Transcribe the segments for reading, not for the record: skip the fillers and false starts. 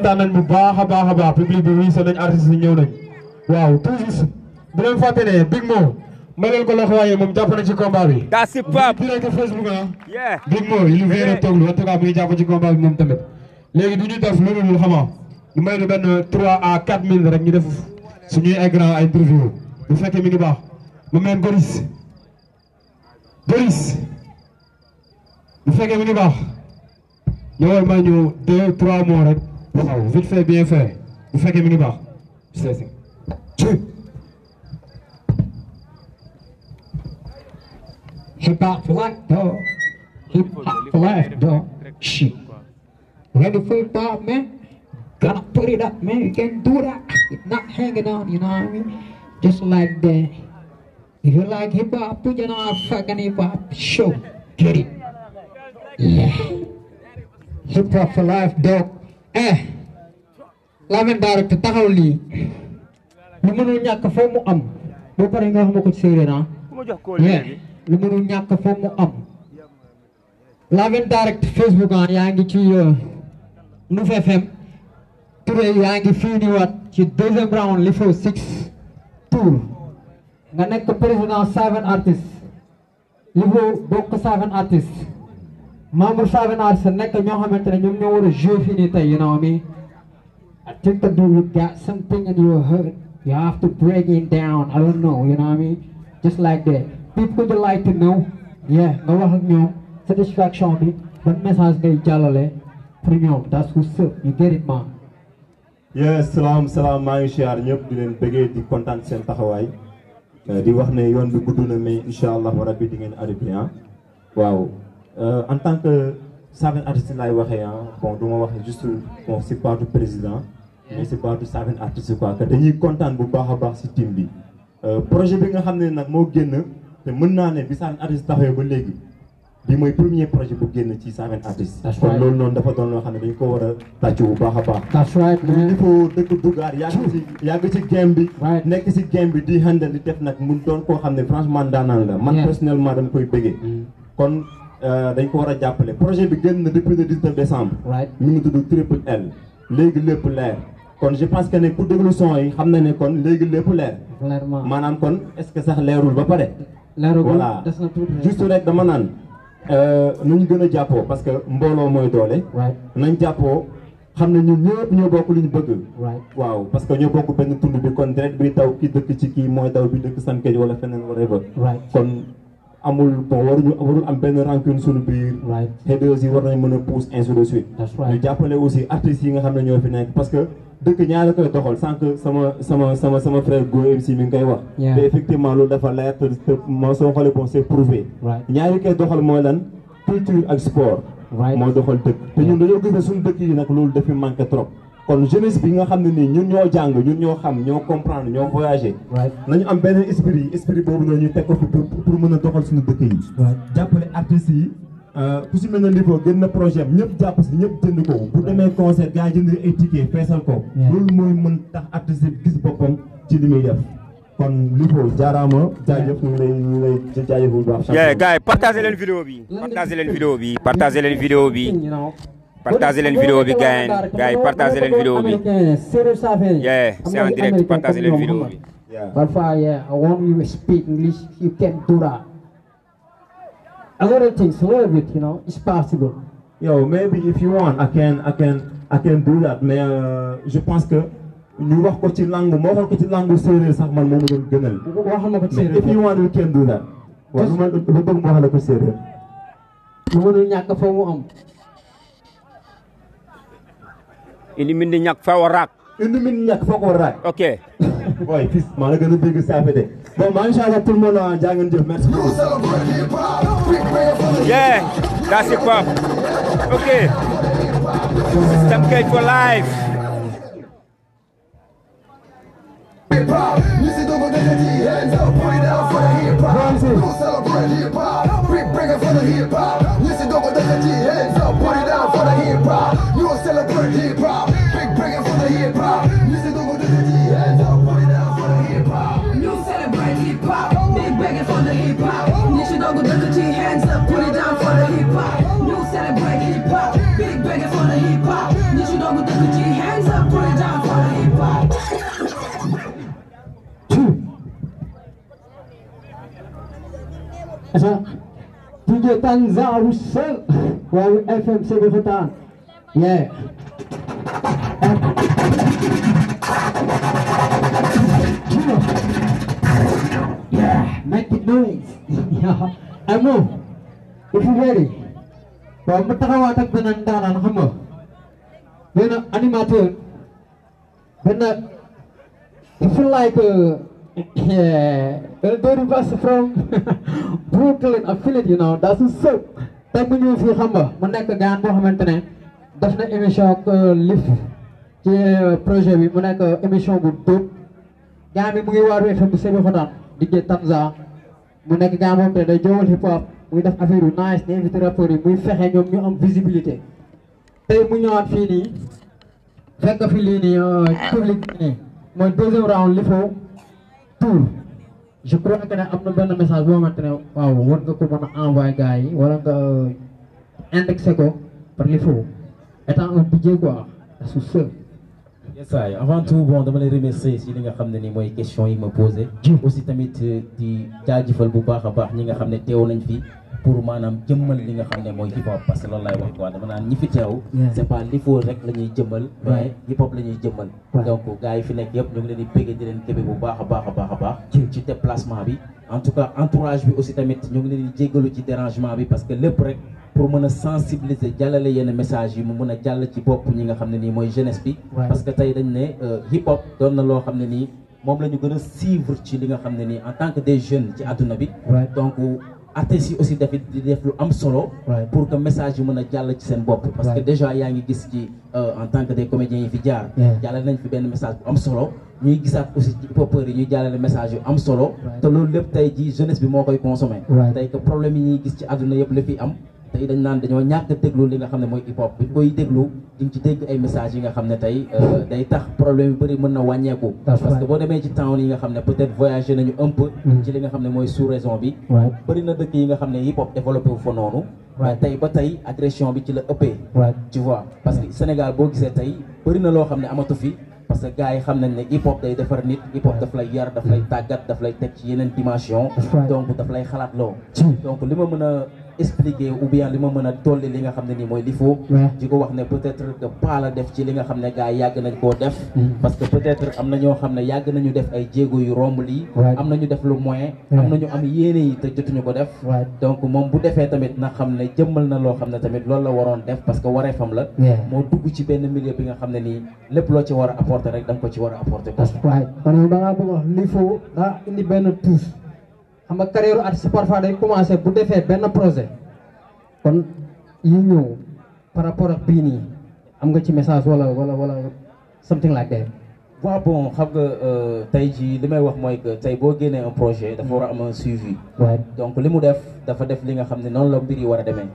daan nañ bu baax a baax public bi wii so nañ artistes yi ñëw nañ waaw toujours bu leen fàtte ne Big Mo may leen ko loxo waaye moom jàpp na ci combat bi. that's it pap direct Facebook Big Mo il vient de toog en tout cas mu ngi jàpp ci combat bi moom tamit léegi du ñu def lu dul xama ñu may nu benn 3 à 4 minutes rek ñu def suñuy ay grand ay interview bu fekkee mi ngi baax ma meen Goris bu fekkee mi ngi baax ñëwal may ñu 2 3 mots rek waaw vite fait bien fait bu fekkee mi ngi baax c'est hip hop for life, dog. Hip hop for life, dog. Shit. Ready for hip hop, man? Gotta put it up, man. You can't do that. It's not hanging on, you know what I mean? Just like that. If you like hip hop, put your on fucking hip hop show. Get it? Yeah. Hip hop for life, dog. Lamin Director taxaw lii lu mënul ñàkk foo mu am boo pare nga xam ko ci séeréer lu mënul ñàkk foo mu am Lamin Director Facebook yaa ngi ci Nouf FM Touré yaa ngi fii nii waat ci deuxième round li fo 6 tour nga nekk président 7 artistes li fo bokk 7 artistes membre 7 artistes nekk ñoo xamante ne ñoom ñoo war a jouer fii nii tey you know what I mean I think that you got something in your head. You have to break it down. I don't know, you know what I mean? Just like that. People would like to know. Yeah, nga wax ak ñoom satisfaction bi ban message ngay jàllale pour ñoom. That's what's up. You get it, man. Yes, salaam maa ngi siyaar ñëpp di leen bëggee di kontaan seen taxawaay di wax ne yoon bi gudd na mais incha allah rabbi di ngeen arrivé waaw en tant que 7 artistes laay waxee bon du ma wax juste bon si baatu président mais si baatu 7 artistes quoi que dañuy kontaan bu baax a baax si team bi projet bi nga xam ne nag moo génn te mën naa ne bi 7 artistes taxawee ba léegi bi mooy premier projet bu génn ci 7 artistes kon loolu noonu dafa doon loo xam ne dañ ko war a tàcc bu baax a baax That's right, man. il faut dëkk dugaar yàgg ci game bi nekk si game bi di handle di def nag mun doon koo xam ne franchement daanaan la man personnellement dama koy bëggee kon dañ ko war a jàppale projet bi génn na depuis le 19 décembre. mi ngi tudd Triple L. léegi lépp leer. kon je pense que ne pour déglu son yi xam na ne kon léegi lépp leer. maanaam kon est-ce que sax leerul ba pare. voilà juste rek dama naan nañ gën a jàppoo parce que mbooloo mooy doole. nañ jàppoo xam ne ñun ñëpp ñoo bokk lu ñu bëgg. waaw parce que ñoo bokk benn tund bi kon direct bi daw ki dëkk ci kii mooy daw bi dëkk Sankej wala feneen whatever. kon. amul bon warul am benn rancune suñu biir. haters yi war nañ mën a pousse ainsi de suite. ñu jàppale aussi artistes yi nga xam ne ñoo fi nekk parce que dëkk ñaari koy doxal sànq sama frère Go MC mi ngi koy wax. te effectivement loolu dafa leer te moo soo xoolee bon c'est prouvé. ñaari koy doxal mooy lan culture ak sport. mooy doxal dëkk te ñun dañoo gis ne suñu dëkk yi nag loolu dafa manqué trop. kon jeunesse bi nga xam ne nii ñun ñoo jàng ñun ñoo xam ñoo comprendre ñoo voyagé. nañu am benn esprit boobu noonu ñu teg ko fi pour mën a doxal suñu dëkk yi. jàppale artistes yi ku si mel ne niveau gën na projet am ñëpp jàpp si ñëpp jënd ko bu demee concert gars yi jënd ay ticket feesal ko. loolu mooy mën tax artiste bi gis boppam ci li muy def. kon Lipo jaaraama jaajëf ñu ngi lay jaajëf bu baax. gars yi partagé leen vidéo bi partagé leen vidéo bi partagé leen vidéo bi. partagez leen vidéo bi gars yi partagez leen vidéo bi. Yeah, c'est en direct, partagez leen vidéo bi. Parfois, I want you to speak English, you can't do that. A lot of things, a lot of it, it's possible. Yo, maybe if you want, I can do that. Mais je pense que ñu wax ko ci langue moo wax ko ci langue séeréer sax man moom doon gënal. waxal ma ko ci séeréer. If you want, we can do that. waaw lu bëgg ma wax la ko séeréer. lu mënul ñàkk fa mu am. indi min di ñàkk fa war raak. indi min di ñàkk fa ko raak. ok. boy fils maa la gën a dégg saafe de. bon macha allah tout le monde jaa ngeen jëf merci beaucoup. yeah that's it pop. ok. Sankej for life. Music don't go to the hands up, put it down for the hip hop. Don't celebrate hip hop. Bring it for the hip hop. Music don't go to the hands up, put it down for the hip hop. You don't celebrate hip hop. Bring it for the hip hop. Music don't go to the hands up, put it down for the hip hop. You celebrate hip hop. Big begging for the hip hop. Music don't go to the hands up, put it down for the hip hop. You celebrate hip hop. Big begging for the hip hop. Music don't go to the hands up, put it down for the hip hop. Asa DJ Tanza Russell Wawi FM Sebekotan. Yeah. Yeah, make it noise. Yeah. Amo, if you ready. Pag matakawatak na nandanan ka mo. Then animator. Then you feel like yeah, very fast from Brooklyn affiliate, you know, that's so. Tey mu ñëw fii xam nga mu nekk gaan boo xamante ne def na émission ak Lif ci projet bi mu nekk émission bu dóob gaan bi mu ngi waaru FM bu Sébikotane DJ Tanza mu nekk gaan boo xamante ne day joowal hip hop muy def affaire yu nice di invité rappeurs yi muy fexe ñoom ñu am visibilité tey mu ñëwaat fii nii fekk fi lii nii public nii mooy deuxième round Lifo tour je crois que ne am na benn message boo xamante ne waaw war nga ko mën a envoyer gars yi wala nga indexé ko par Lifo étant un DJ quoi su seul. Yes, avant tout bon dama lay remercier si li nga xam ne ni mooy question yi ma posé aussi tamit di jaajëfal bu baax a baax ñi nga xam ne teew nañ fi pour maanaam jëmmal li nga xam ne mooy hip hop parce que loolu laay wax quoi dama naan ñi fi teew c'est pas Lifo rek la ñuy jëmmal mais hip hop la ñuy jëmmal donc gars yi fi nekk yëpp ñu ngi leen di bégge di leen kébé bu baax a baax a baax a baax ci déplacement bi en tout cas entourage bi aussi tamit ñu ngi leen di jéggalu ci dérangement bi parce que lépp rek pour mën a sensibiliser jàllale yenn message yi mu mën a jàll ci bopp ñi nga xam ne nii mooy jeunesse bi parce que tey dañ ne hip hop doon na loo xam ne nii moom la ñu gën a suivre ci li nga xam ne nii en tant que des jeunes ci àdduna bi donc artistes yi aussi dafit di def lu am solo pour que message yi mën a jàll ci seen bopp parce que déjà yaa ngi gis ci en tant que des comédiens yi fi jaar jàllale nañ fi benn message bu am solo ñuy gisaat aussi ci hip-hopeurs yi ñuy jàllale message yu am solo te loolu lépp tey ji jeunesse bi moo koy consommé tey que problème yi ñuy gis ci àdduna yëpp la fi am tey dañ naan dañoo ñàkk a déglu li nga xam ne mooy hip hop buñ koy déglu di nga ci dégg ay messages yi nga xam ne tey day tax problème yu bëri mën na wàññeeku parce que boo demee ci town yi nga xam ne peut-être voyagé nañu un peu ci li nga xam ne mooy sous-région bi bëri na dëkk yi nga xam ne hip hop développé wu fa noonu waaye tey ba tey agression bi ci la ëppee tu vois parce que Sénégal boo gisee tey bëri na loo xam ne amatu fi parce que gars yi xam nañ ne hip hop day defar nit hip hop daf lay yar daf lay tàggat daf lay teg ci yeneen dimension donc daf lay xalaat loo donc li ma mën a expliquer ou bien li ma mën a dolli li nga xam ne nii mooy Lifo di ko wax ne peut-être que pas la def ci li nga xam ne gars yi yàgg nañ koo def parce que peut-être am na ñoo xam ne yàgg nañu def ay jéego yu romb lii am nañu def lu moyen am nañu am yéene yi te jotuñu ko def donc moom bu defee tamit na xam ne jëmmal na loo xam ne tamit loolu la waroon def parce que wareefam la moo dugg ci benn milieu bi nga xam ne nii lépp loo ci war a apporter rek da nga ko ci war a apporter ko kon da ngaa bëgg wax Lifo daa indi benn touche xam nga carrière artiste parfois day commencer bu defee benn projet kon yi ñëw par rapport ak bii nii am nga ci message wala something like that. waaw bon xam nga tey jii li may wax mooy que tey boo génnee un projet dafa war a am un suivi donc li mu def dafa def li nga xam ne noonu la mbir yi war a demee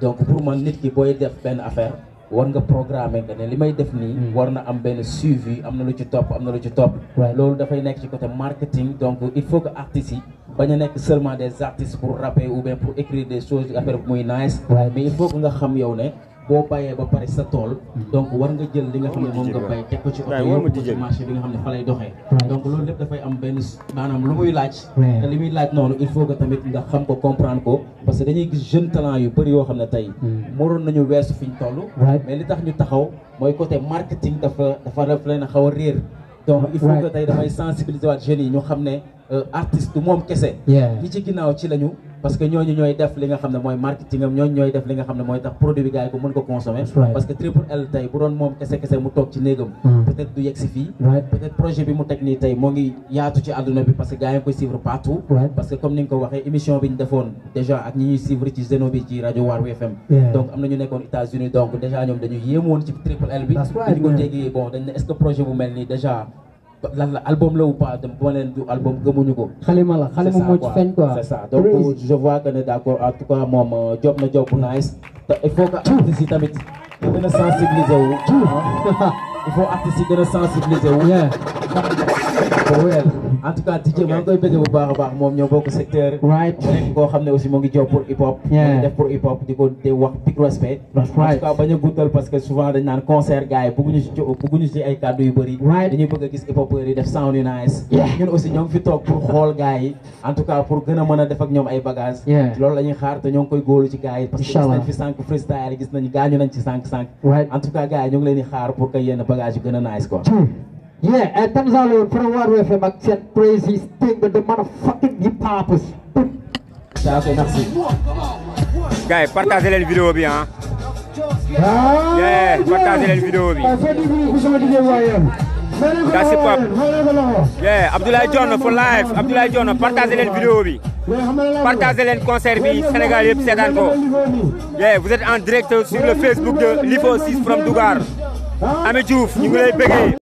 donc pour man nit ki booy def benn affaire war nga programmer que ne li may def nii war na am benn suivi am na lu ci topp am na lu ci topp loolu dafay nekk ci côté marketing donc il faut que artistes yi bañ a nekk seulement des artistes pour rapper ou bien pour écrire des choses affaire bu muy nice mais il faut que nga xam yow ne boo bayee ba pare sa tool donc war nga jël li nga xam ne moom nga bay teg ko ci oto yóbbu ko ci marché bi nga xam ne fa lay doxee donc loolu lépp dafay am benn maanaam lu muy laaj te li muy laaj noonu il faut que tamit nga xam ko comprendre ko parce que dañuy gis jeune talent yu bëri yoo xam ne tey moroon nañu weesu fi ñu toll mais li tax ñu taxaw mooy côté marketing dafa def leen a xaw a réer donc il faut que tey dafay sensibiliser waat jeunes yi ñu xam ne artiste du moom kese ñi ci ginnaaw ci lañu parce que ñooñu ñooy def li nga xam ne mooy marketing am ñooñu ñooy def li nga xam ne mooy tax produit bi gars yi ko mën ko consommer parce que Triple L tey bu doon moom kese mu toog ci néegam peut-être du yegg si fii peut-être projet bi mu teg nii tey moo ngi yaatu ci àdduna bi parce que gars yi koy suivre partout parce que comme ni nga ko waxee émission bi ñu defoon déjà ak ñi ñuy suivre ci Zeno bi ci rajo Waarwi FM donc am na ñu nekkoon États-Unis donc déjà ñoom dañu yéemoon ci Triple L bi dañu ko déggee bon dañ ne est-ce que projet bu mel nii déjà lan la album la ou pas dem bu ma leen du album gëmuñu ko xalima moo ci feeñ quoi c'est ça donc je vois que ne d'accord en tout cas moom job na job bu nice te il faut que artistes yi tamit gën a sensibiliser wu il faut artistes yi gën a sensibiliser wu en tout cas DJ maa ngi koy bëgg bu baax a baax moom ñoo bokk secteur. nekk koo xam ne aussi moo ngi job pour hip hop. moo ngi def pour hip hop di ko di wax big respect. en tout cas bañ a guddal parce que souvent dañ naan concert gars yi bëgguñu si ay kàddu yu bëri. dañuy bëgg a gis hip hopeurs yi def sound yu nice. ñun aussi ñoo ngi fi toog pour xool gars yi en tout cas pour gën a mën a def ak ñoom ay bagages. loolu la ñuy xaar te ñoo ngi koy góolu ci gars yi. parce que gis nañ fi sànq freestyle gis nañ gaañu nañ ci sànq. en tout cas gars yi ñu ngi leen di xaar pour que yenn bagages yu gën a nice quoi. Yeah, and thumbs all over from Waru FM ak seen crazy sting the motherfucking hip hopers. Ok, merci. Gars yi partagez leen vidéo bi ah. Yeah, partagez leen vidéo bi. That's hip hop. Yeah, Abdoulaye John for live. Abdoulaye John partagez leen vidéo bi. Partagez leen concert bi Sénégal yëpp seetaan ko. Yeah, vous êtes en direct sur le Facebook de Lifo 6 from Dougar. Ami Diouf ñu ngi lay bëggee.